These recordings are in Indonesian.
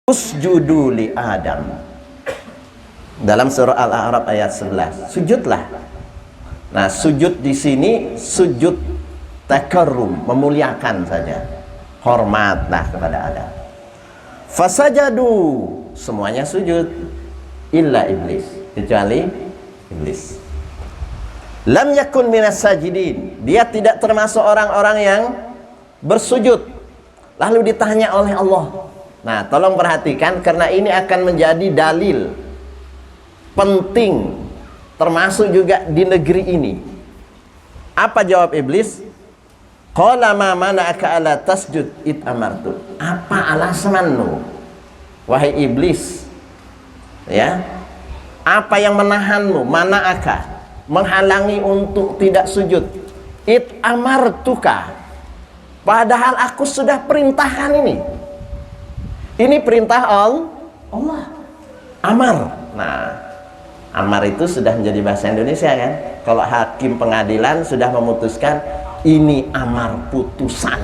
Usjudu li Adam. Dalam surah Al-A'raf ayat 11, sujudlah. Nah, sujud di sini sujud takarrum, memuliakan saja. Hormatlah kepada Adam. Fasajadu, semuanya sujud, illa iblis, kecuali iblis. Lam yakun minas sajidin, dia tidak termasuk orang-orang yang bersujud. Lalu ditanya oleh Allah. Nah, tolong perhatikan, karena ini akan menjadi dalil penting, termasuk juga di negeri ini. Apa jawab iblis? Qala ma mana'aka ala tasjud id amartu. Apa alasanmu, wahai iblis? Ya, apa yang menahanmu? Mana'aka, menghalangi untuk tidak sujud. Id amartuka, padahal aku sudah perintahkan ini. Ini perintah Allah. Amar. Nah, amar itu sudah menjadi bahasa Indonesia kan? Kalau hakim pengadilan sudah memutuskan, ini amar putusan,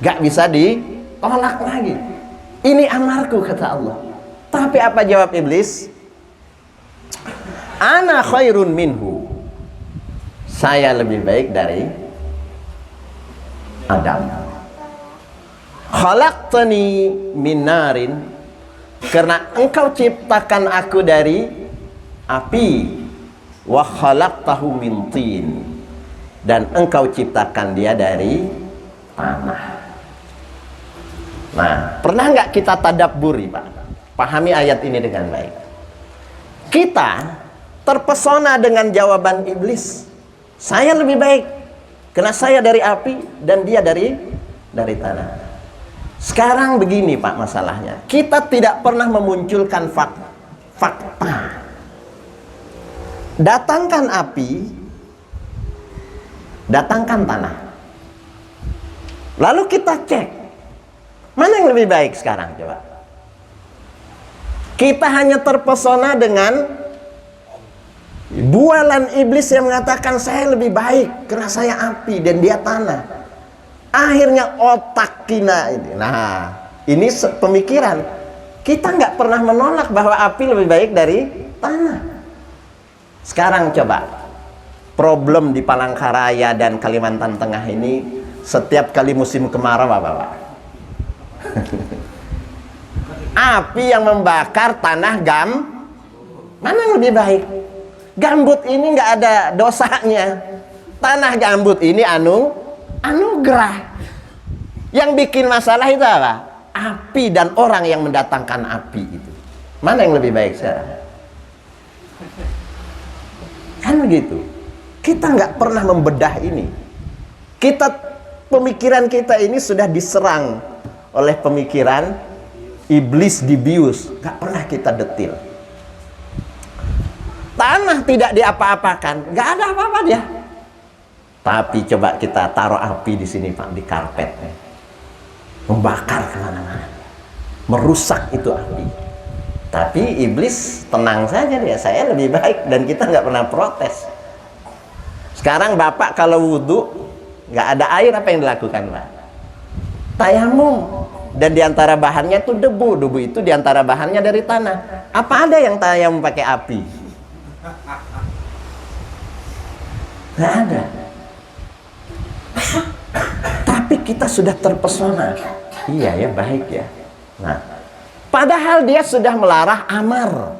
gak bisa ditolak lagi. Ini amarku, kata Allah. Tapi apa jawab iblis? Ana khairun minhu, saya lebih baik dari Adam. Khalaqtani min narin, karena engkau ciptakan aku dari api, wa khalaqtahu min tin, dan engkau ciptakan dia dari tanah. Nah, pernah nggak kita tadabburi, Pak? Pahami ayat ini dengan baik. Kita terpesona dengan jawaban iblis. Saya lebih baik karena saya dari api dan dia dari tanah. Sekarang begini, Pak, masalahnya kita tidak pernah memunculkan fakta. Datangkan api, datangkan tanah, lalu kita cek mana yang lebih baik sekarang. Coba, kita hanya terpesona dengan bualan iblis yang mengatakan saya lebih baik karena saya api dan dia tanah. Akhirnya otak kita ini, nah ini pemikiran kita nggak pernah menolak bahwa api lebih baik dari tanah. Sekarang coba, problem di Palangkaraya dan Kalimantan Tengah ini setiap kali musim kemarau apa, Pak? Api yang membakar tanah mana yang lebih baik? Gambut ini nggak ada dosanya, tanah gambut ini anugerah. Yang bikin masalah itu apa? Api dan orang yang mendatangkan api itu. Mana yang lebih baik sekarang? Kan begitu. Kita nggak pernah membedah ini. Pemikiran kita ini sudah diserang oleh pemikiran iblis, dibius. Nggak pernah kita detil. Tanah tidak diapa-apakan, nggak ada apa-apa dia. Tapi coba kita taruh api di sini, Pak, di karpet, membakar kemana-mana, merusak itu api. Tapi iblis tenang saja dia, saya lebih baik, dan kita nggak pernah protes. Sekarang Bapak kalau wudhu nggak ada air, apa yang dilakukan, Pak? Tayamum, dan diantara bahannya itu debu itu diantara bahannya dari tanah. Apa ada yang tayamum pakai api? Nggak ada. Tapi kita sudah terpesona. Iya ya, baik ya. Nah, padahal dia sudah melarang amar.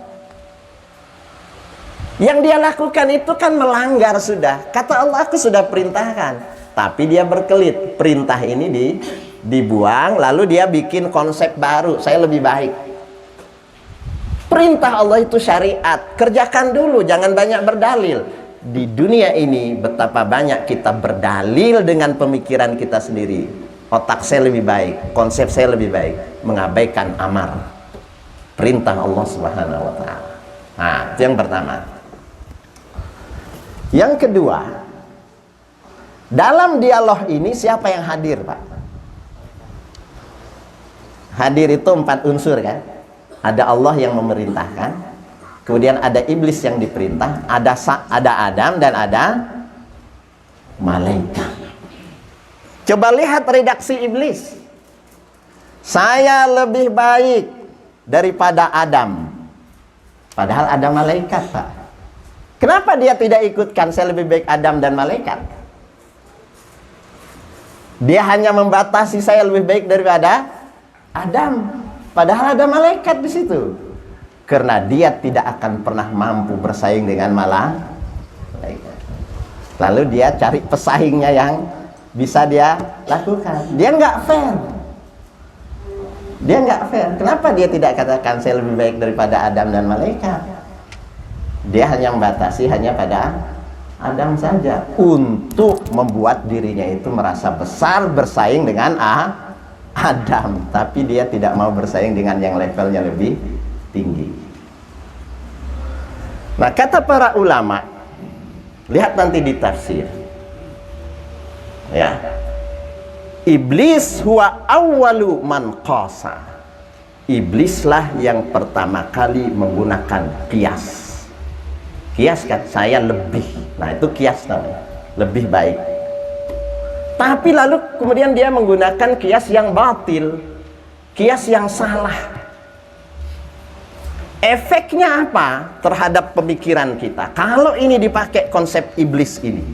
Yang dia lakukan itu kan melanggar sudah. Kata Allah, aku sudah perintahkan. Tapi dia berkelit. Perintah ini dibuang, lalu dia bikin konsep baru. Saya lebih baik. Perintah Allah itu syariat. Kerjakan dulu, jangan banyak berdalil. Di dunia ini betapa banyak kita berdalil dengan pemikiran kita sendiri. Otak saya lebih baik, konsep saya lebih baik, mengabaikan amar, perintah Allah Subhanahu wa ta'ala. Nah, itu yang pertama. Yang kedua, dalam dialog ini siapa yang hadir, Pak? Hadir itu 4 unsur kan? Ada Allah yang memerintahkan, kemudian ada iblis yang diperintah, ada Adam, dan ada malaikat. Coba lihat redaksi iblis. Saya lebih baik daripada Adam. Padahal Adam malaikat, Pak. Kenapa dia tidak ikutkan saya lebih baik Adam dan malaikat? Dia hanya membatasi saya lebih baik daripada Adam. Padahal ada malaikat di situ. Karena dia tidak akan pernah mampu bersaing dengan malaikat. Lalu dia cari pesaingnya yang bisa dia lakukan. Dia nggak fair. Dia nggak fair. Kenapa dia tidak katakan saya lebih baik daripada Adam dan malaikat? Dia hanya membatasi hanya pada Adam saja untuk membuat dirinya itu merasa besar bersaing dengan Adam, tapi dia tidak mau bersaing dengan yang levelnya lebih tinggi. Nah, kata para ulama, lihat nanti di tafsir, ya, iblis huwa awwalu man qasa. Iblislah yang pertama kali menggunakan kias. Kias kan, saya lebih. Nah, itu kias namanya, lebih baik. Tapi lalu kemudian dia menggunakan kias yang batil, kias yang salah. Efeknya apa terhadap pemikiran kita? Kalau ini dipakai konsep iblis ini,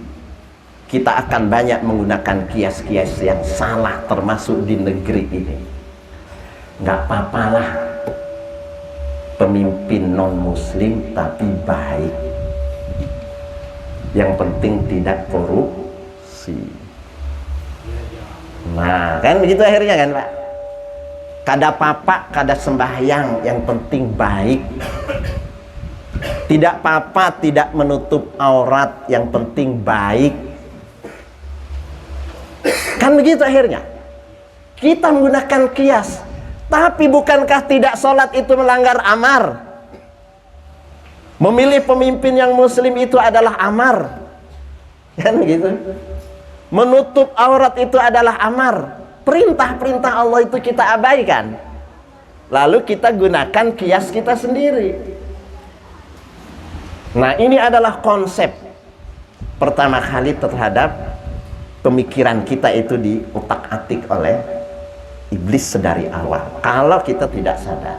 kita akan banyak menggunakan kias-kias yang salah, termasuk di negeri ini. Nggak apa-apalah pemimpin non-muslim tapi baik. Yang penting tidak korupsi. Nah, kan begitu akhirnya kan, Pak? Kada papa, kada sembahyang, yang penting baik. Tidak papa, tidak menutup aurat, yang penting baik. Kan begitu akhirnya. Kita menggunakan kias. Tapi bukankah tidak sholat itu melanggar amar? Memilih pemimpin yang muslim itu adalah amar. Kan begitu. Menutup aurat itu adalah amar. Perintah-perintah Allah itu kita abaikan. Lalu kita gunakan kias kita sendiri. Nah, ini adalah konsep pertama kali terhadap pemikiran kita itu diutak-atik oleh iblis sedari awal. Kalau kita tidak sadar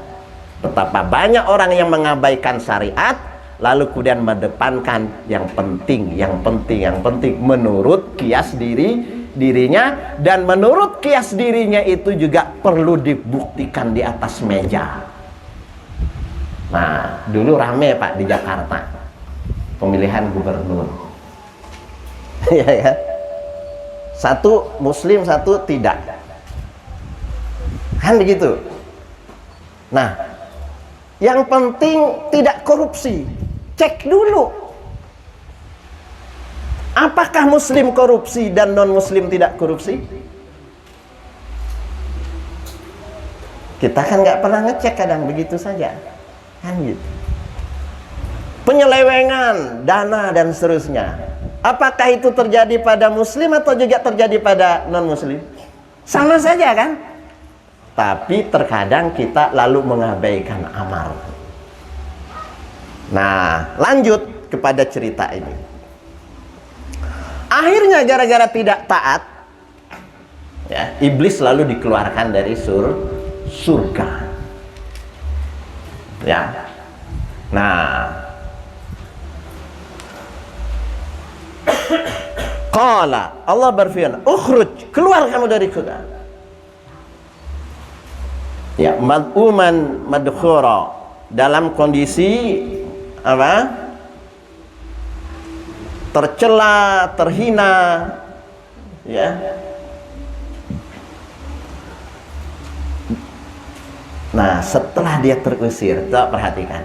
betapa banyak orang yang mengabaikan syariat, lalu kemudian mendepankan yang penting menurut kias dirinya, dan menurut kias dirinya itu juga perlu dibuktikan di atas meja. Nah, dulu rame, Pak, di Jakarta pemilihan gubernur. Ya kan? Satu muslim, satu tidak. Kan begitu. Nah, yang penting tidak korupsi. Cek dulu. Apakah muslim korupsi dan non-muslim tidak korupsi? Kita kan nggak pernah ngecek, kadang begitu saja. Kan gitu. Penyelewengan dana dan seterusnya. Apakah itu terjadi pada muslim atau juga terjadi pada non-muslim? Sama saja kan? Tapi terkadang kita lalu mengabaikan amar. Nah, lanjut kepada cerita ini. Akhirnya gara-gara tidak taat, ya, iblis lalu dikeluarkan dari surga. Ya. Nah, qala, Allah berfirman, ukhruj, keluar kamu dari surga. Ya, mad'uman madkhura, dalam kondisi apa? Tercela, terhina, ya. Nah, setelah dia terusir, coba perhatikan.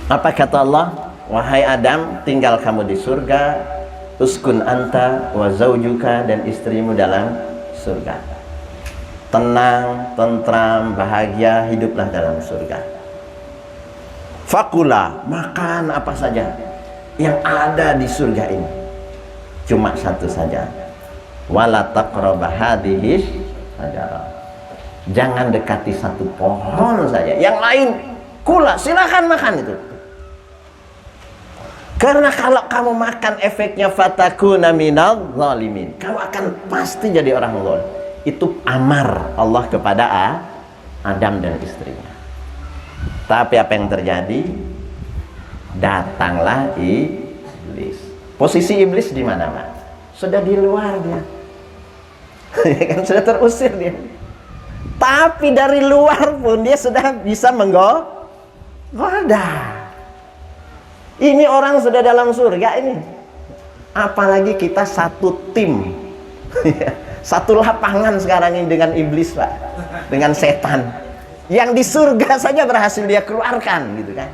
Apa kata Allah? Wahai Adam, tinggal kamu di surga, uskun anta wa zaujuka, dan istrimu dalam surga. Tenang, tentram, bahagia, hiduplah dalam surga. Fakula, makan apa saja yang ada di surga ini. Cuma satu saja. Wala taqraba hadhihi syajarah. Jangan dekati satu pohon saja. Yang lain kula, silakan makan itu. Karena kalau kamu makan, efeknya fatakuna minal zalimin. Kamu akan pasti jadi orang zalim. Itu amar Allah kepada Adam dan istrinya. Tapi apa yang terjadi? Datanglah iblis. Posisi iblis di mana, Pak? Sudah di luar dia. Kan sudah terusir dia. Tapi dari luar pun dia sudah bisa menggoda. Ini orang sudah dalam surga ini. Apalagi kita satu tim. Satu lapangan sekarang ini dengan iblis, Pak. Dengan setan. Yang di surga saja berhasil dia keluarkan gitu kan.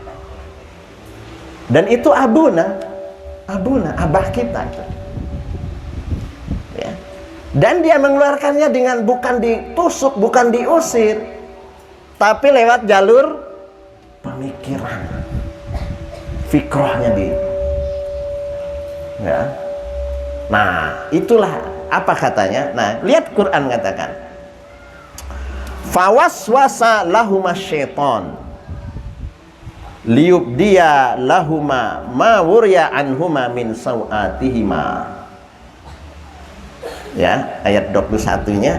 Dan itu abuna, abah kita itu. Ya. Dan dia mengeluarkannya dengan bukan ditusuk, bukan diusir, tapi lewat jalur pemikiran, fikrohnya di. Ya. Nah, itulah apa katanya. Nah, lihat Quran katakan, fawaswasa lahuma syaiton liyubdiya lahuma ma wurya anhuma min sawatihima. Ya, ayat 21-nya.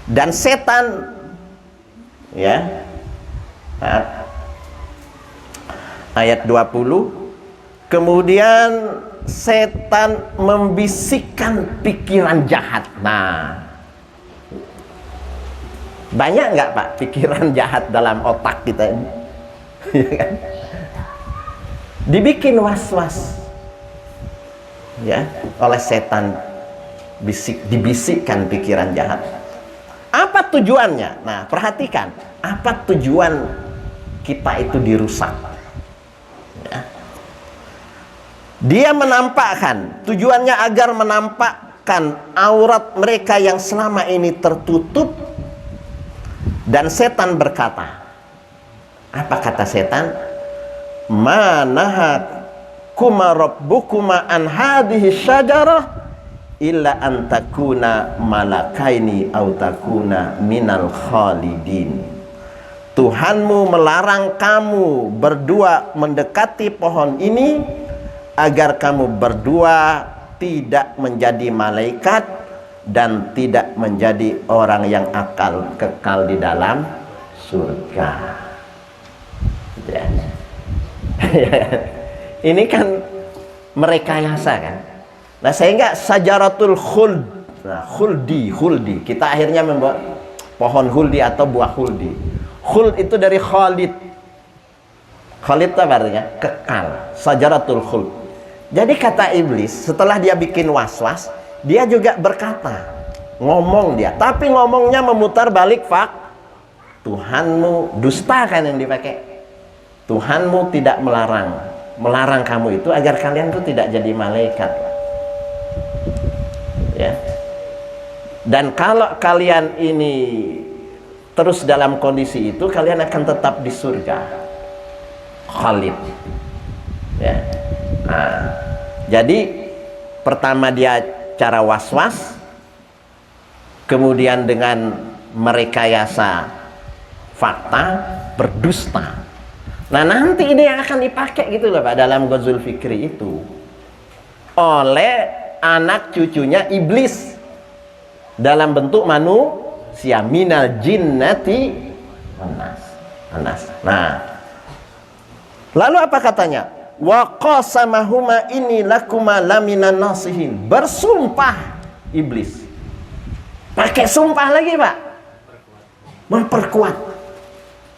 Dan setan, ya, ayat 20, kemudian setan membisikkan pikiran jahat. Nah, banyak nggak, Pak, pikiran jahat dalam otak kita ini? Dibikin was-was, ya, oleh setan, dibisikkan pikiran jahat. Apa tujuannya? Nah, perhatikan, apa tujuan kita itu dirusak? Ya. Dia menampakkan, tujuannya agar menampakkan aurat mereka yang selama ini tertutup. Dan setan berkata, apa kata setan? Ma nahakuma rabbukuma an hadhihi syajarah illa an takuna malakaini aw takuna minal khalidin. Tuhanmu melarang kamu berdua mendekati pohon ini agar kamu berdua tidak menjadi malaikat dan tidak menjadi orang yang kekal di dalam surga. Ya. Ini kan merekayasa kan. Nah, sehingga sajaratul khuld, nah, khuldi, kita akhirnya membuat pohon khuldi atau buah khuldi. Khuld itu dari khalid. Khalid itu artinya kekal. Sajaratul khuld. Jadi kata iblis, setelah dia bikin was-was, dia juga berkata, ngomong dia, tapi ngomongnya memutar balik Tuhanmu, dusta kan yang dipakai. Tuhanmu tidak melarang kamu itu agar kalian tuh tidak jadi malaikat. Ya. Dan kalau kalian ini terus dalam kondisi itu, kalian akan tetap di surga, khalid. Ya. Nah, jadi pertama dia cara was-was, kemudian dengan merekayasa fakta, berdusta. Nah, nanti ini yang akan dipakai gitu loh, Pak, dalam Ghazul Fikri itu oleh anak cucunya iblis dalam bentuk manusia, minal jinnati wanas. Nah, lalu apa katanya? Wa qasamahuma inni lakuma laminan nasihin. Bersumpah iblis. Pakai sumpah lagi, Pak. Memperkuat.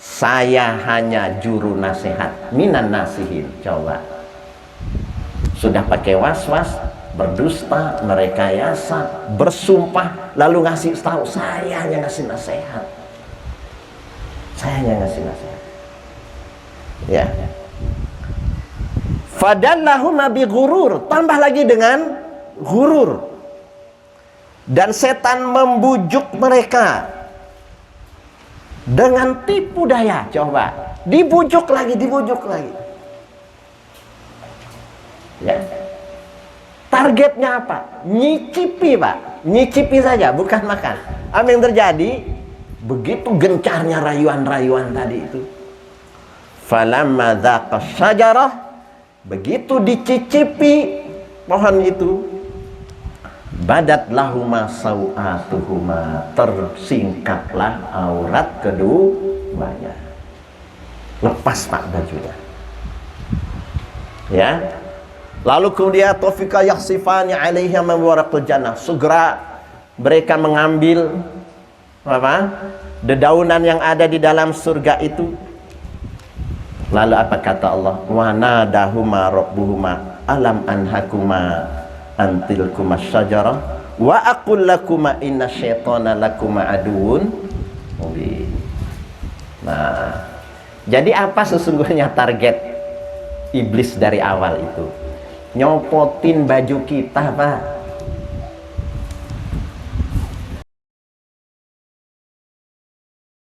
Saya hanya juru nasihat, minan nasihin. Coba. Sudah pakai was-was, berdusta, merekayasa, bersumpah, lalu ngasih tahu, saya hanya ngasih nasihat. Saya hanya ngasih nasihat. Ya. Fadallahuma bi ghurur, tambah lagi dengan ghurur. Dan setan membujuk mereka dengan tipu daya. Coba, dibujuk lagi. Ya. Targetnya apa? Nyicipi, Pak. Nyicipi saja, bukan makan. Apa yang terjadi? Begitu gencarnya rayuan-rayuan tadi itu. Falamma dzaqa syajarah, begitu dicicipi pohon itu, badat lahuma sau'atuhuma, tersingkaplah aurat keduanya. Lepas pak bajunya, ya. Lalu kemudian tofika yaksifani alaihim min waraqil jannah, segera mereka mengambil apa? Dedaunan yang ada di dalam surga itu. Lalu apa kata Allah? Wa nadahuma rabbuhuma alam anhakuma antilkuma syajarah wa aqul lakuma inna syaitana lakuma aduun mubin. Nah, jadi apa sesungguhnya target iblis dari awal itu? Nyopotin baju kita, Pak.